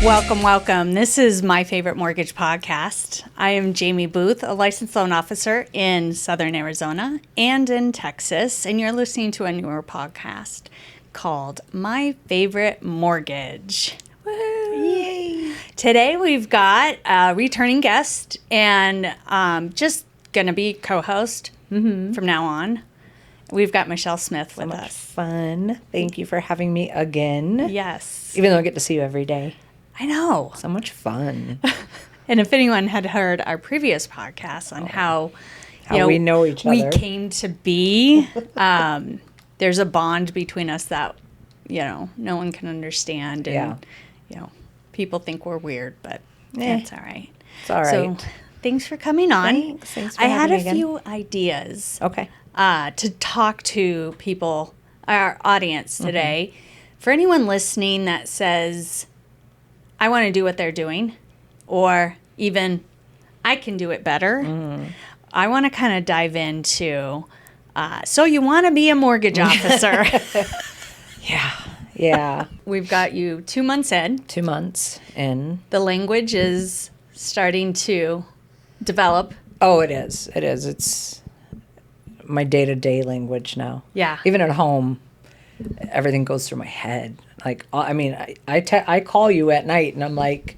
Welcome. This is My Favorite Mortgage Podcast. I am Jaimie Booth, a licensed loan officer in Southern Arizona and in Texas, and you're listening to a newer podcast called My Favorite Mortgage. Woo! Yay! Today we've got a returning guest and just going to be co-host from now on. We've got Michelle Smith with us. Fun. Thank you for having me again. Yes. Even though I get to see you every day. I know. So much fun. And if anyone had heard our previous podcast on how we know each other. We came to be, there's a bond between us that, no one can understand. And, people think we're weird, but that's all right. It's all right. So thanks for coming on. Thanks for I had having me a again. few ideas. Okay. To talk to people, our audience today. For anyone listening that says, I want to do what they're doing, or even I can do it better, I want to kind of dive into, so you want to be a mortgage officer. Yeah. We've got you 2 months in. 2 months in. The language is starting to develop. Oh, it is. It is. It's my day-to-day language now. Yeah. Even at home, everything goes through my head. Like, I mean, I call you at night and I'm like,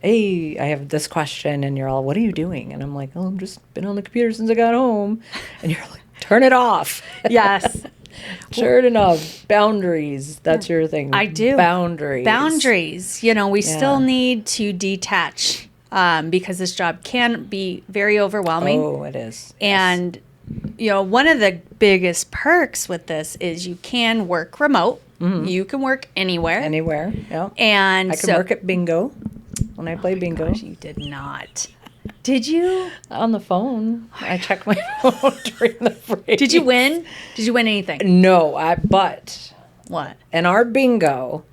hey, I have this question. And you're all, what are you doing? And I'm like, oh, I'm just been on the computer since I got home. And you're like, turn it off. Yes. Turn it off. Boundaries. That's your thing. I do. Boundaries. We still need to detach because this job can be very overwhelming. Oh, it is. And, one of the biggest perks with this is you can work remote. You can work anywhere. Anywhere, yeah. And I can work at bingo when I play bingo. Gosh, you did not. Did you? On the phone. I check my phone during the break. Did you win? Did you win anything? No, but What? in our bingo,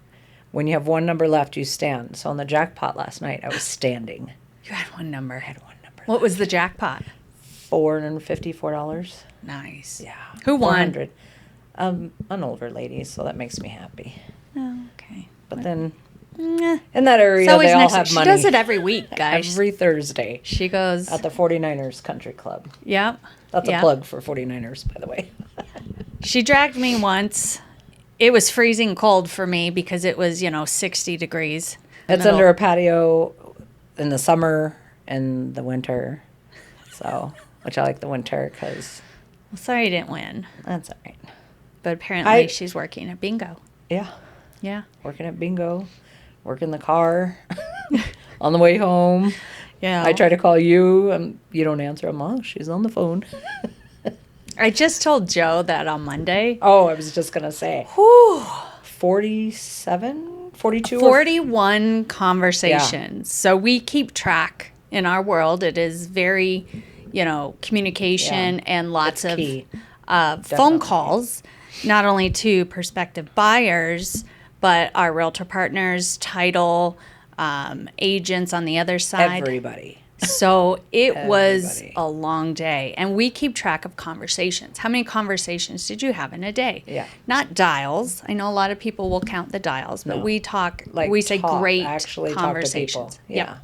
when you have one number left, you stand. So on the jackpot last night, I was standing. You had one number. I had one number. What was the jackpot? $454. Nice. Yeah. Who won? 400. An older lady, so that makes me happy. Oh, okay. But then in that area, It's always they all next have week. money. She does it every week, guys. Every Thursday She goes. at the 49ers Country Club. Yep. That's Yep. a plug for 49ers, by the way. She dragged me once. It was freezing cold for me because it was, 60 degrees. It's under a patio in the summer and the winter. So, which I like the winter because Well, sorry you didn't win. that's all right. But apparently she's working at bingo. Yeah. Yeah. Working at bingo, working the car, on the way home. Yeah. I try to call you, and you don't answer. I'm, oh, she's on the phone. I just told Joe that on Monday. Oh, I was just going to say. Whew. 47, 42? 41 conversations. So we keep track in our world. It is very, communication and lots It's of key. phone Definitely. calls, not only to prospective buyers, but our realtor partners, title, agents on the other side. Everybody. So it was Everybody. a long day. And we keep track of conversations. How many conversations did you have in a day? Yeah. Not dials. I know a lot of people will count the dials, but No. we talk, Like we say talk, great actually talk to conversations. people. Yeah.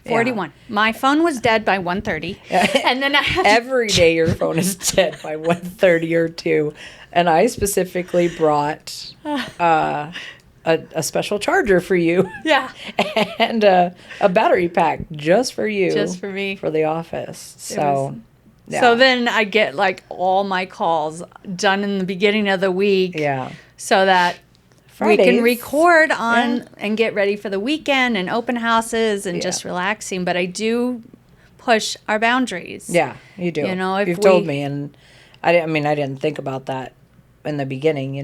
41. My phone was dead by 1:30. And then I had Every day your phone is dead by 1:30 or 2. And I specifically brought a special charger for you. Yeah. And a battery pack just for you. Just for me. For the office. So, yeah. So then I get like all my calls done in the beginning of the week. Yeah. So that we can Fridays. record on Yeah. and get ready for the weekend and open houses and Yeah. just relaxing. But I do push our boundaries. Yeah, you do. If You've told me, and I didn't think about that in the beginning,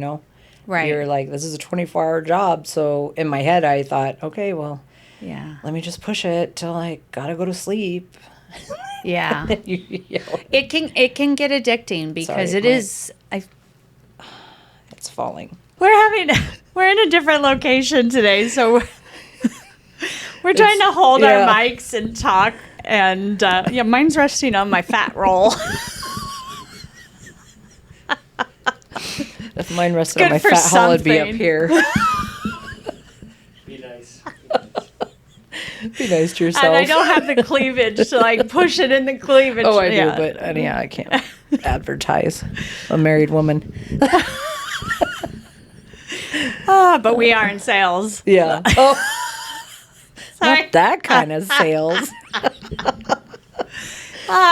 Right. You're like, this is a 24-hour job. So in my head, I thought, okay, well, Yeah. let me just push it till I gotta go to sleep. Yeah. You yell. It can get addicting because Sorry, it is. It's falling. We're in a different location today, so we're trying to hold our yeah. mics and talk. And mine's resting on my fat roll. If mine rested on good my for fat hull, it'd be up something. here. Be nice. be nice to yourself. And I don't have the cleavage to like push it in the cleavage. Oh, I do, but yeah, I can't advertise a married woman. But we are in sales. Yeah. Oh, Sorry. not that kind of sales.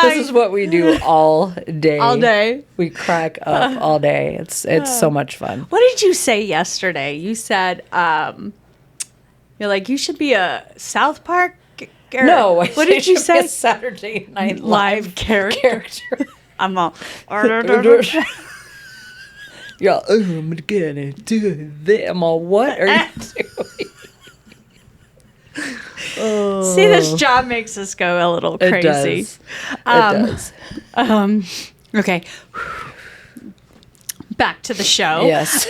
This is what we do all day. All day. We crack up all day. It's so much fun. What did you say yesterday? You said you're like you should be a South Park. No, what did you say? A Saturday Night Live character. I'm all. Yeah, I'm gonna do this. I'm all. What are you doing? See, this job makes us go a little crazy. It does. Okay. Back to the show. Yes.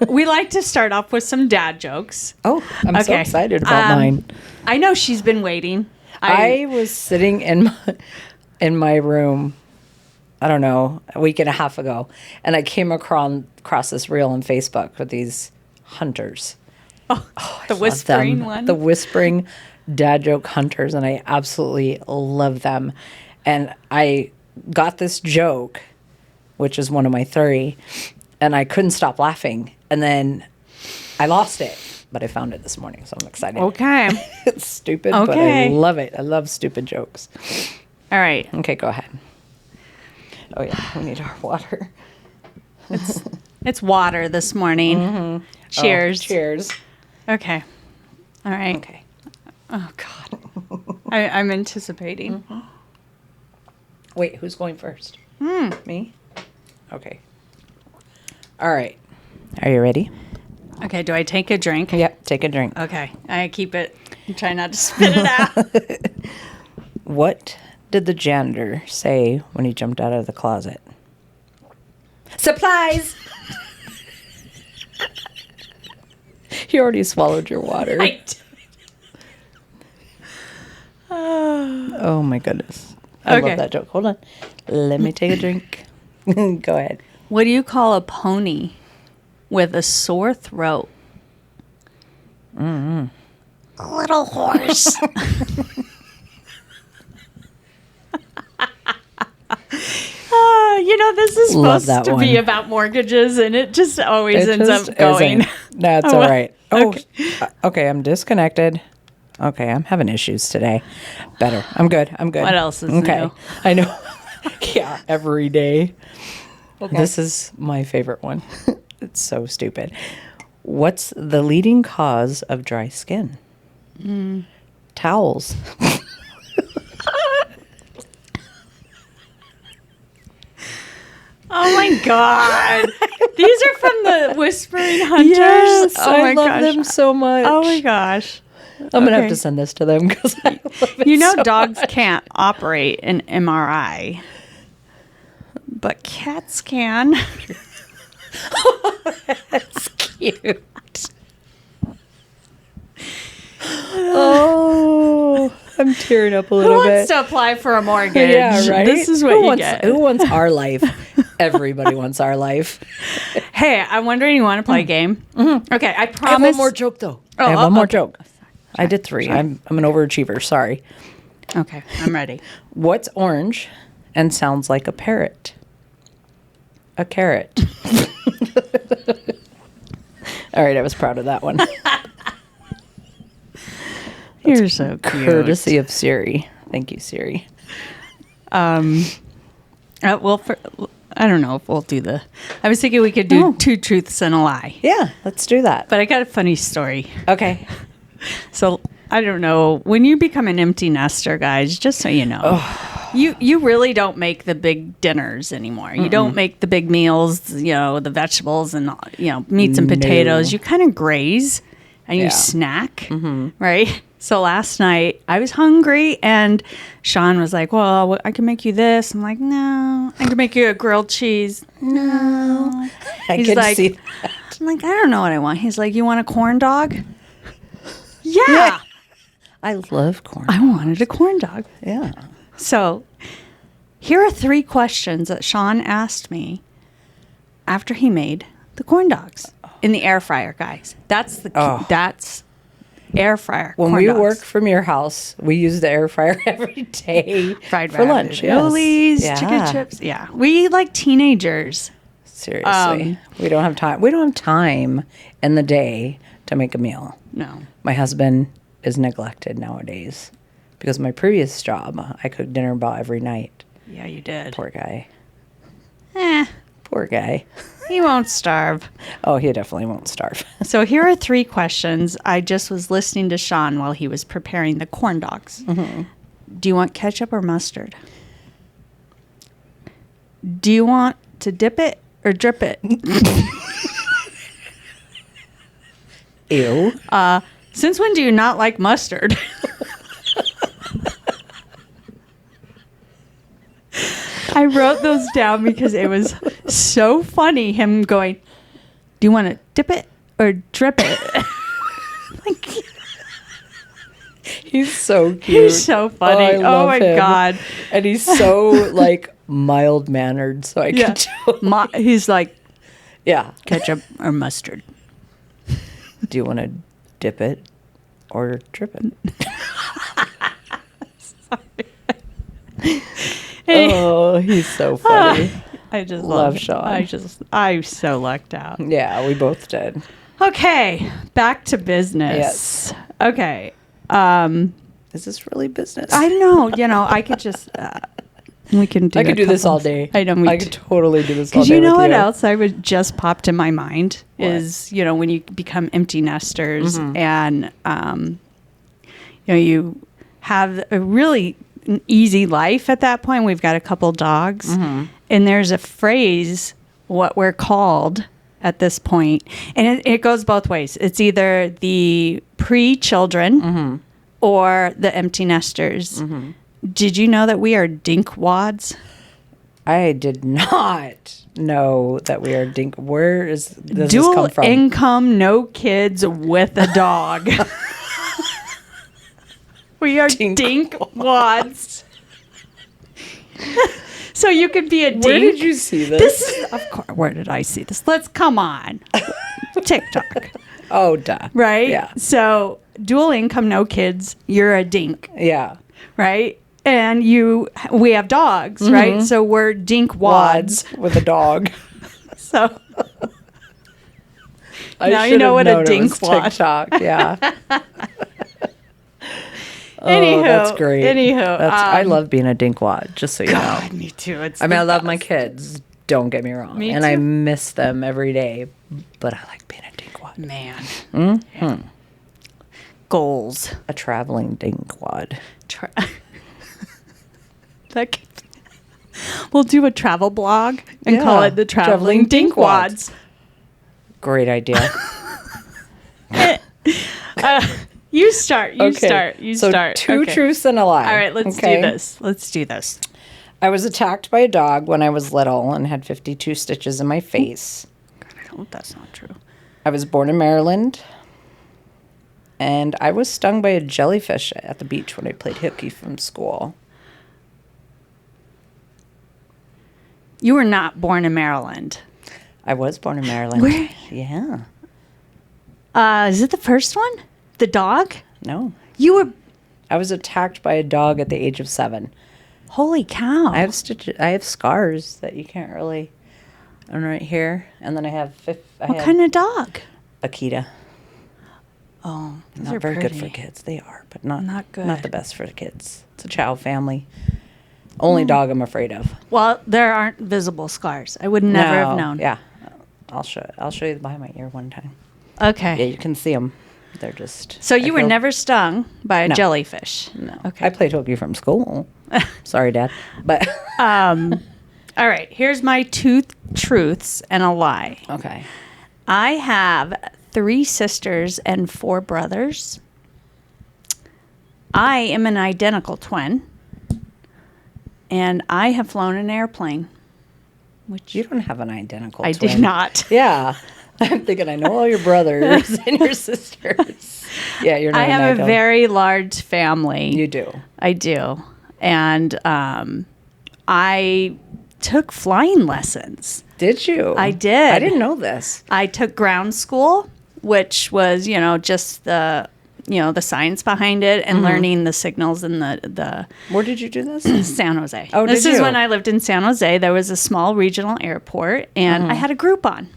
We like to start off with some dad jokes. Oh, I'm so excited about mine. I know she's been waiting. I was sitting in my room, I don't know, a week and a half ago, and I came across this reel on Facebook with these hunters. Oh, the whispering one. The whispering dad joke hunters, and I absolutely love them. And I got this joke, which is one of my 3, and I couldn't stop laughing. And then I lost it, but I found it this morning, so I'm excited. Okay. It's stupid, but I love it. I love stupid jokes. All right. Okay, go ahead. Oh, yeah, we need our water. It's water this morning. Mm-hmm. Cheers. Oh, cheers. Okay. All right. Okay. Oh, God. I'm anticipating. Mm-hmm. Wait, who's going first? Me? Okay. All right. Are you ready? Okay, do I take a drink? Yep, take a drink. Okay. I keep it. Try not to spit it out. What did the janitor say when he jumped out of the closet? Supplies! You already swallowed your water. Oh my goodness. I love that joke. Hold on. Let me take a drink. Go ahead. What do you call a pony with a sore throat? Mm-hmm. A little horse. This is supposed to be about mortgages, and it just always ends up going. That's all right. Oh, okay. I'm disconnected. Okay, I'm having issues today. Better. I'm good. What else is new? I know. Yeah, every day. Okay. This is my favorite one. It's so stupid. What's the leading cause of dry skin? Towels. Oh my God. These are from the Whispering Hunters. Yes, I love them so much. Oh my gosh. I'm going to have to send this to them because I love it so dogs much. can't operate an MRI, but cats can. That's cute. Oh, I'm tearing up a little Who bit. wants to apply for a mortgage? Yeah, right? This is what you get. Who wants our life? Everybody wants our life. Hey, I'm wondering, you want to play a game? Mm-hmm. Okay, I promise. I have one more joke, though. I have one more joke. I did 3. Sorry. I'm an overachiever. Sorry. Okay, I'm ready. What's orange and sounds like a parrot? A carrot. All right, I was proud of that one. You're so cute. Courtesy of Siri. Thank you, Siri. Well, I don't know if we'll do the... I was thinking we could do 2 truths and a lie. Yeah, let's do that. But I got a funny story. Okay. So, I don't know. When you become an empty nester, guys, just so you know, you really don't make the big dinners anymore. You don't make the big meals, the vegetables and, meats and potatoes. You kind of graze and you snack, right? So last night I was hungry and Sean was like, well, I can make you this. I'm like, no. I can make you a grilled cheese. No. I can see that. I'm like, I don't know what I want. He's like, you want a corn dog? Yeah. I love corn. I wanted a corn dog. Yeah. So here are 3 questions that Sean asked me after he made the corn dogs in the air fryer, guys. That's air fryer. When corn we dogs. work from your house, we use the air fryer every day fried for lunch. raviolis, Yes. chicken Yeah. chips. Yeah, we eat like teenagers. Seriously, we don't have time. We don't have time in the day to make a meal. No. My husband is neglected nowadays because my previous job, I cooked dinner about every night. Yeah, you did. Poor guy. Eh, Poor guy. he won't starve. Oh, he definitely won't starve. So here are 3 questions. I just was listening to Sean while he was preparing the corn dogs. Mm-hmm. Do you want ketchup or mustard? Do you want to dip it or drip it? Ew. Since when do you not like mustard? I wrote those down because it was so funny. Him going, do you want to dip it or drip it? Like, He's so cute. he's so funny. I Oh, love my him. God. And he's so like mild mannered, so I Yeah. can tell. He's like, Yeah. ketchup or mustard? Do you want to dip it or drip it? Oh, he's so funny. I just Love love Sean. I so lucked out. Yeah, we both did. Okay, back to business. Yes. Okay. Is this really business? I know, I could just we can do I could a do this couple- all day. I know I could totally do this all Because day. you know with what you. else I would just popped in my mind What? is, when you become empty nesters Mm-hmm. and you have a really easy life at that point. We've got a couple dogs, Mm-hmm. and there's a phrase what we're called at this point, and it goes both ways. It's either the pre-children Mm-hmm. or the empty nesters. Did you know that we are dinkwads? I did not know that we are dink. Where does this Dual come from? income, no kids with a dog. We are dinkwads. So you could be a dink. Where did you see this? This is, of course, where did I see this? Come on. TikTok. Oh, duh. Right? Yeah. So dual income, no kids, you're a dink, Yeah. right? And we have dogs, right? So we're dinkwads. Wads with a dog. So I Now you should know have what a known it was dinkwad. TikTok. Yeah. Anywho, Oh, that's great. anywho, I love being a dinkwad, just so you know. God, me too. It's I mean, the I love my best. kids. Don't get me wrong. Me and I too. miss them every day. But I like being a dinkwad. Man. Mm-hmm. Yeah. Goals. A traveling dinkwad. Like, we'll do a travel blog and call Yeah, it the Traveling Traveling Dinkwads. Great idea. You start. You start. You so start. Two Okay. truths and a lie. All right, let's do this. Let's do this. I was attacked by a dog when I was little and had 52 stitches in my face. God, I hope that's not true. I was born in Maryland. And I was stung by a jellyfish at the beach when I played hooky from school. You were not born in Maryland. I was born in Maryland. Where? Yeah. Is it the first one? The dog? No. You were. I was attacked by a dog at the age of 7. Holy cow. I have scars that you can't really. I'm right here, and then I have What kind of dog? Akita. Oh, those Not are very pretty. good for kids. They are, but not Not good. Not the best for the kids. It's a chow family. Only dog I'm afraid of. Well, there aren't visible scars. I would never have known. Yeah, I'll show you behind my ear one time. Okay. Yeah, you can see them. They're just. So you were never stung by a No. jellyfish? No. Okay. I played hooky from school. Sorry, Dad. But All right. Here's my 2 truths and a lie. okay. I have 3 sisters and 4 brothers. I am an identical twin. And I have flown an airplane. Which You don't have an identical I twin. did not. Yeah. I'm thinking I know all your brothers and your sisters. Yeah, you're not I an have a idol. very large family. You do. I do. And I took flying lessons. Did you? I did. I didn't know this. I took ground school, which was, just the the science behind it and learning the signals and the Where did you do this? San Jose. Oh, this did is you? when I lived in San Jose. There was a small regional airport, and I had a Groupon.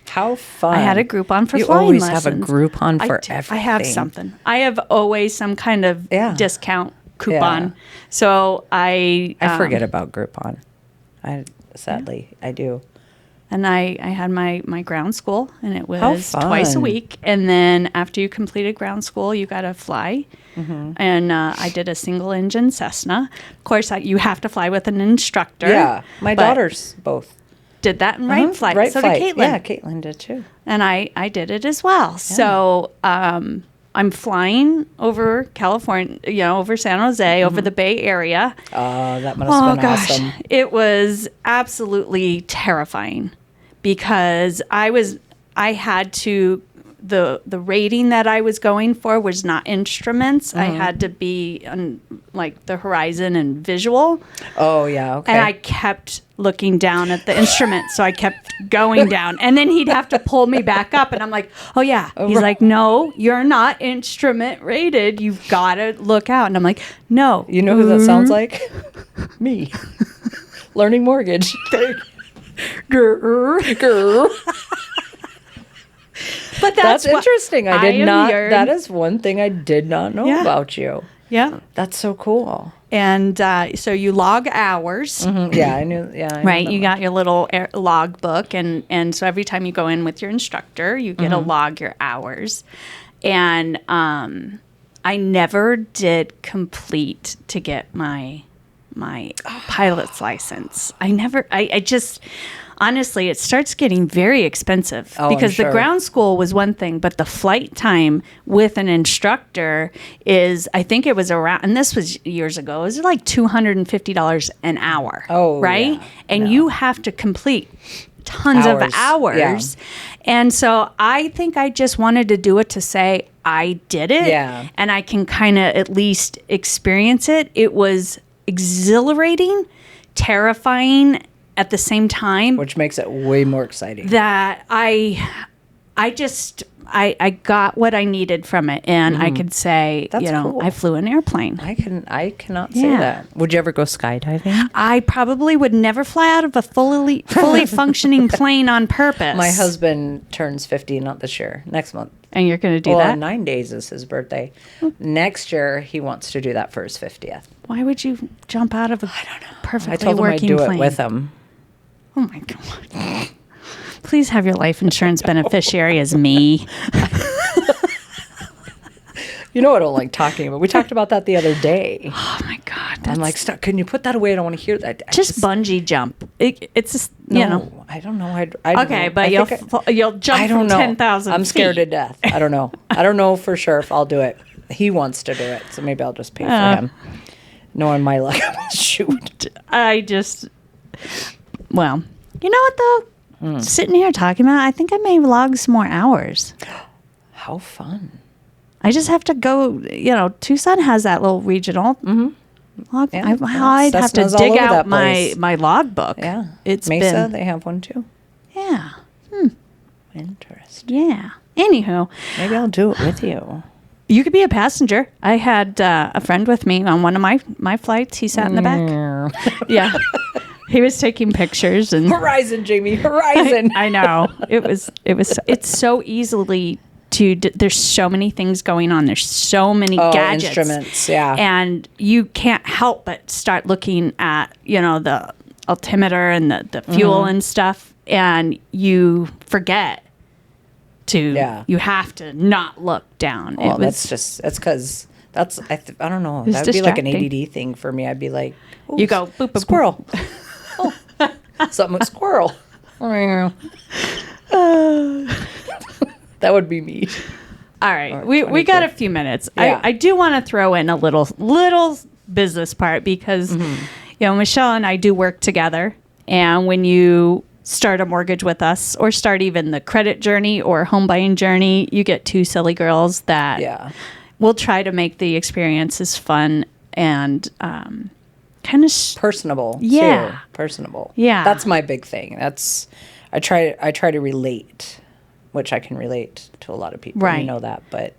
How fun. I had a Groupon for you flying always lessons. have a Groupon for I everything. have something. I have always some kind of discount coupon. Yeah. So I forget about Groupon. Sadly, I do. And I had my ground school, and it How was twice a fun. week. And then after you completed ground school, you got to fly. And I did a single engine Cessna. Of course, you have to fly with an instructor. Yeah, my but daughters both did that in right flight. Right so flight. did Caitlin. Yeah, Caitlin did too. And I did it as well. So I'm flying over California, over San Jose, over the Bay Area. That must have been awesome. It was absolutely terrifying because I had to, the rating that I was going for was not instruments. I had to be on like the horizon and visual. Oh, yeah, okay. And I kept looking down at the instrument, so I kept going down. And then he'd have to pull me back up, and I'm like, oh, yeah. He's like, no, you're not instrument rated. You've got to look out. And I'm like, no. You know who that sounds like? Me. Learning mortgage. Grr. But That's interesting. I did not. Weird. That is one thing I did not know about you. Yeah. That's so cool. And so you log hours. Yeah, I knew. Yeah, I Right, know you that got your little log book, and so every time you go in with your instructor, you get to log your hours. And I never did complete to get my pilot's license. I just honestly, it starts getting very expensive because the ground school was one thing, but the flight time with an instructor is, I think it was around, and this was years ago, it was like $250 an hour. Oh, right? yeah. And you have to complete tons of hours. Yeah. And so I think I just wanted to do it to say I did it. Yeah. And I can kind of at least experience it. It was exhilarating, terrifying at the same time. Which makes it way more exciting. That I got what I needed from it, and I could say, That's cool. I flew an airplane. I cannot say that. Would you ever go skydiving? I probably would never fly out of a fully functioning plane on purpose. My husband turns 50, not this year, next month. And you're going to do Well, that? in 9 days is his birthday. Next year, he wants to do that for his 50th. Why would you jump out of a perfectly I told him I'd working do plane? it with him. Oh my God. Please have your life insurance beneficiary as me. You know what I don't like talking about? We talked about that the other day. Oh my God. I'm like, stop, can you put that away? I don't want to hear that. Just bungee jump. It's just, I don't know. Okay, but you'll jump I don't from know. 10,000 I'm scared to feet. death. I don't know. I don't know for sure if I'll do it. He wants to do it, so maybe I'll just pay for him. Knowing my luck, shoot. Well, you know what though? Sitting here talking about it, I think I may log some more hours. How fun. I just have to go, Tucson has that little regional log. Yeah, I'd have to Cessna's all dig over out that my place. log book. Yeah. It's Mesa, been, they have one too. yeah. Interesting. Yeah. Anywho, Maybe I'll do it with you. you could be a passenger. I had a friend with me on one of my flights. He sat in the back. Yeah. He was taking pictures and Horizon, Jaimie, horizon. I know. It's so easily there's so many things going on. There's so many gadgets. Instruments, yeah. And you can't help but start looking at, the altimeter and the fuel and stuff, and you forget you have to not look down. Well, that's because I don't know. That would be like an ADD thing for me. I'd be like, you go, boop, boop, squirrel. Oh, something with squirrel. That would be me. All right, we got a few minutes. Yeah. I do want to throw in a little business part because Michelle and I do work together, and when you start a mortgage with us or start even the credit journey or home buying journey, you get two silly girls that will try to make the experience as fun and kind of personable. Yeah, too. Personable. Yeah, that's my big thing. I try to relate, which I can relate to a lot of people. Right. You know that, but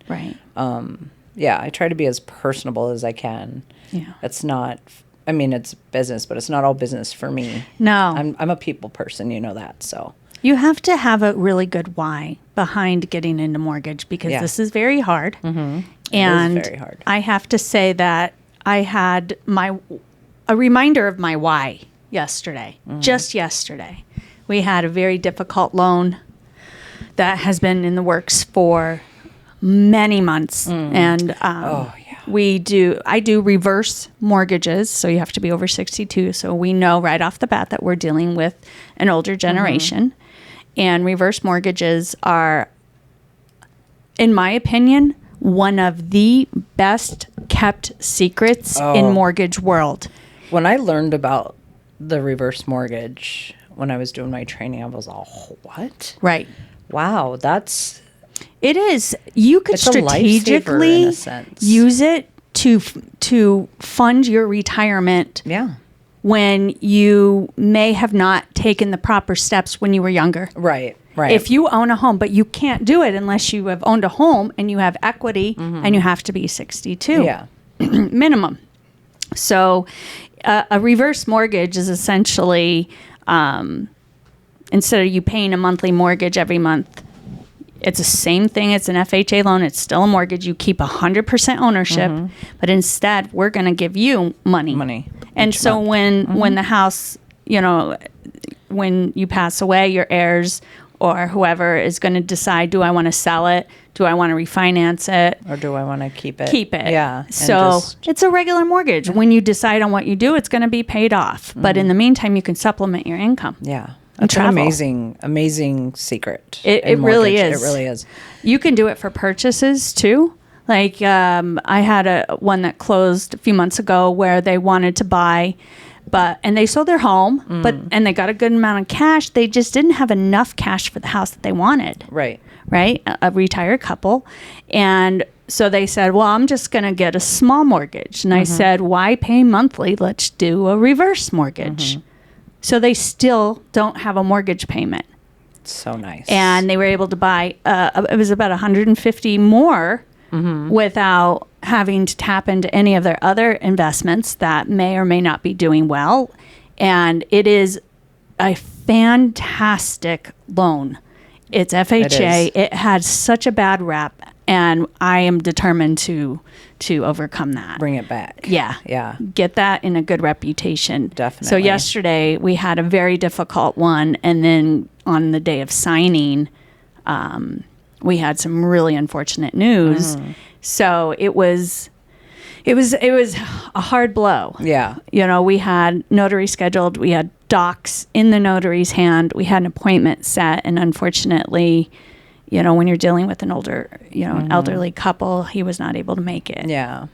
Yeah, I try to be as personable as I can. Yeah. It's not, I mean, it's business, but it's not all business for me. No. I'm a people person, you know that, so. You have to have a really good why behind getting into mortgage because Yeah. this is very hard. Mm-hmm. And It is very hard. I have to say that I had a reminder of my why yesterday, just yesterday. We had a very difficult loan that has been in the works for many months. And I do reverse mortgages. So you have to be over 62. So we know right off the bat that we're dealing with an older generation. And reverse mortgages are, in my opinion, one of the best kept secrets in mortgage world. When I learned about the reverse mortgage, when I was doing my training, I was all, what? Right. Wow, that's... It is. You could It's a lifesaver strategically in a sense. use it to fund your retirement Yeah. when you may have not taken the proper steps when you were younger. Right. If you own a home, but you can't do it unless you have owned a home and you have equity and you have to be 62 Yeah. minimum. So a reverse mortgage is essentially, instead of you paying a monthly mortgage every month, it's the same thing. It's an FHA loan. It's still a mortgage. You keep 100% ownership, but instead we're going to give you money. And each so month. when the house, when you pass away, your heirs or whoever is going to decide, do I want to sell it? Do I want to refinance it? Or do I want to keep it? Keep it. Yeah. and So just- it's a regular mortgage. When you decide on what you do, it's going to be paid off. But in the meantime, you can supplement your income. yeah. That's an travel. amazing secret. It in really mortgage. is. It really is. You can do it for purchases too. Like I had one that closed a few months ago where they wanted to buy, and they sold their home, and they got a good amount of cash. They just didn't have enough cash for the house that they wanted. Right. Right? A retired couple. And so they said, well, I'm just going to get a small mortgage. And I said, why pay monthly? Let's do a reverse mortgage. So they still don't have a mortgage payment. So nice. And they were able to buy, it was about 150 more without having to tap into any of their other investments that may or may not be doing well. And it is a fantastic loan. It's FHA. It had such a bad rep, and I am determined to overcome that. Bring it back. Yeah. Yeah. Get that in a good reputation. Definitely. So yesterday we had a very difficult one, and then on the day of signing, we had some really unfortunate news. So it was a hard blow. Yeah. We had notary scheduled. We had docs in the notary's hand. We had an appointment set, and unfortunately, when you're dealing with an older, an elderly couple, he was not able to make it. Yeah.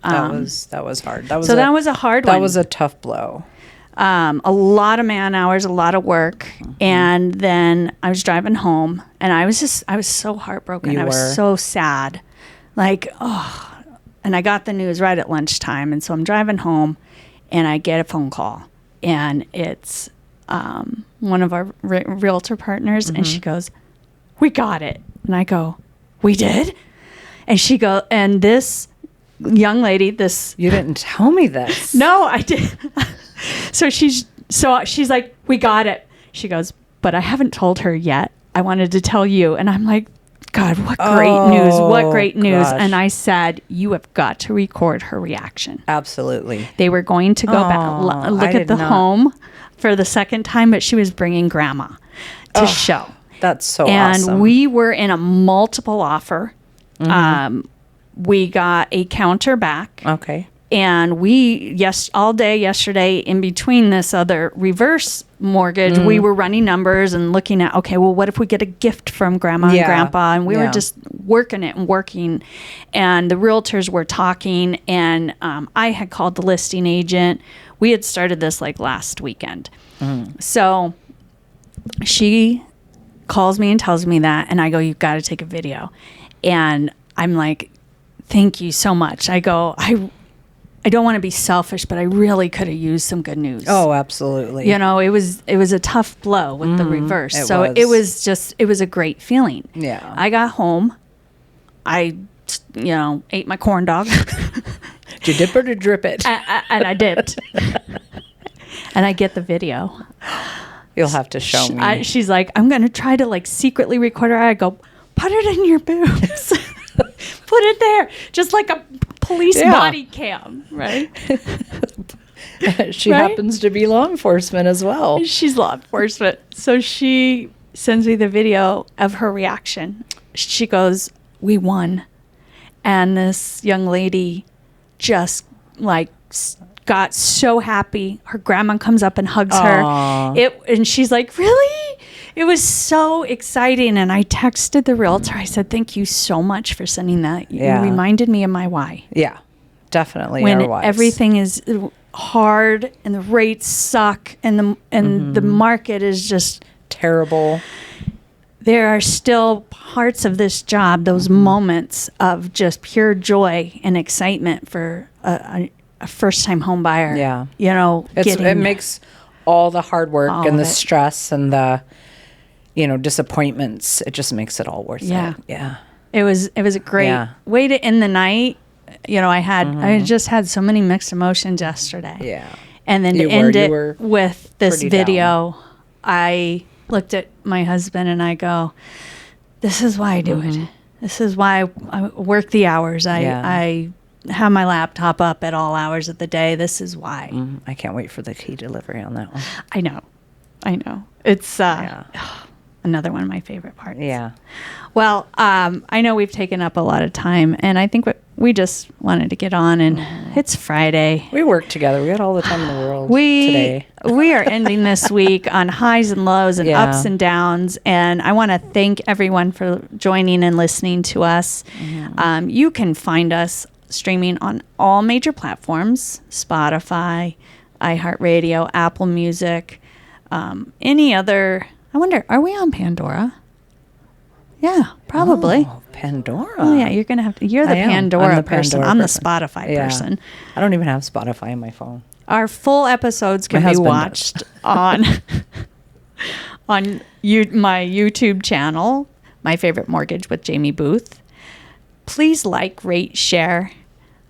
That was hard. That was that was a hard one. That was a tough blow. A lot of man hours, a lot of work. And then I was driving home, and I was so heartbroken. I was so sad. And I got the news right at lunchtime. And so I'm driving home, and I get a phone call, and it's one of our realtor partners, and she goes, "We got it." And I go, "We did?" And she goes, and this young lady, You didn't tell me this. No, I did. So she's like, "We got it." She goes, "But I haven't told her yet. I wanted to tell you." And I'm like, God, what great news. What great news. Gosh. And I said, you have got to record her reaction. Absolutely. They were going to go back, look at the home for the second time, but she was bringing grandma to show. That's so and awesome. We were in a multiple offer. We got a counter back. Okay. And all day yesterday, in between this other reverse mortgage, we were running numbers and looking at, okay, well, what if we get a gift from grandma and grandpa? And we were just working. And the realtors were talking, and I had called the listing agent. We had started this last weekend. So she calls me and tells me that, and I go, "You've got to take a video." And I'm like, "Thank you so much." I go, I don't want to be selfish, but I really could have used some good news. Oh, absolutely. It was a tough blow with the reverse. It was a great feeling. Yeah. I got home. I ate my corn dog. Did you dip it or drip it? And I dipped. And I get the video. You'll have to show me. She's like, I'm going to try to like secretly record her. I go, put it in your boobs. Put it there. Just like a police body cam, right? She happens to be law enforcement as well. She's law enforcement. So she sends me the video of her reaction. She goes, we won. And this young lady just like got so happy. Her grandma comes up and hugs her. And she's like, really? It was so exciting. And I texted the realtor. I said, thank you so much for sending that. You reminded me of my why. Yeah, definitely. When our whys. everything is hard and the rates suck and the market is just terrible. There are still parts of this job, those moments of just pure joy and excitement for a first-time home buyer. Yeah. It makes all the hard work and the it. stress and the, disappointments. It just makes it all worth it. Yeah. It was a great way to end the night. I just had so many mixed emotions yesterday. Yeah. And then to end it with this video, I looked at my husband and I go, this is why I do it. This is why I work the hours. I have my laptop up at all hours of the day. This is why. I can't wait for the key delivery on that one. I know. It's another one of my favorite parts. Yeah. Well, I know we've taken up a lot of time, and I think we just wanted to get on, and it's Friday. We work together. We had all the time in the world today. We are ending this week on highs and lows and ups and downs, and I want to thank everyone for joining and listening to us. You can find us streaming on all major platforms: Spotify, iHeartRadio, Apple Music, any other. I wonder, are we on Pandora? Yeah, probably. Oh, Pandora. Oh yeah, you're gonna have to. You're the Pandora person. I'm the Spotify Yeah. person. I don't even have Spotify on my phone. Our full episodes can be watched on my YouTube channel, My Favorite Mortgage with Jaimie Booth. Please like, rate, share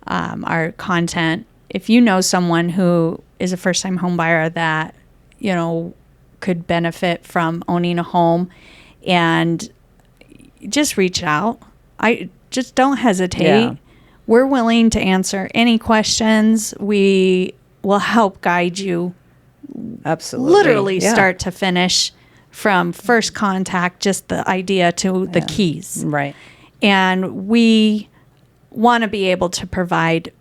our content. If you know someone who is a first-time home buyer that could benefit from owning a home, and just reach out. I just don't hesitate. Yeah. We're willing to answer any questions. We will help guide you. Absolutely. Literally start to finish, from first contact, just the idea to the keys. Right. And we want to be able to provide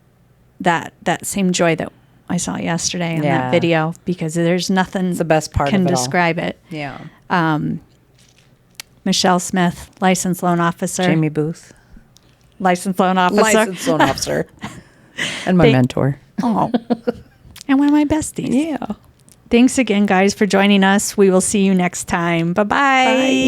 that same joy that I saw yesterday in that video, because there's nothing it's the best part can of it describe all. it. Yeah. Licensed Smith, licensed loan officer. Jaimie Booth, licensed loan officer. Licensed loan officer. And my mentor. Oh. And one of my besties. Yeah. Thanks again, guys, for joining us. We will see you next time. Bye-bye. Bye.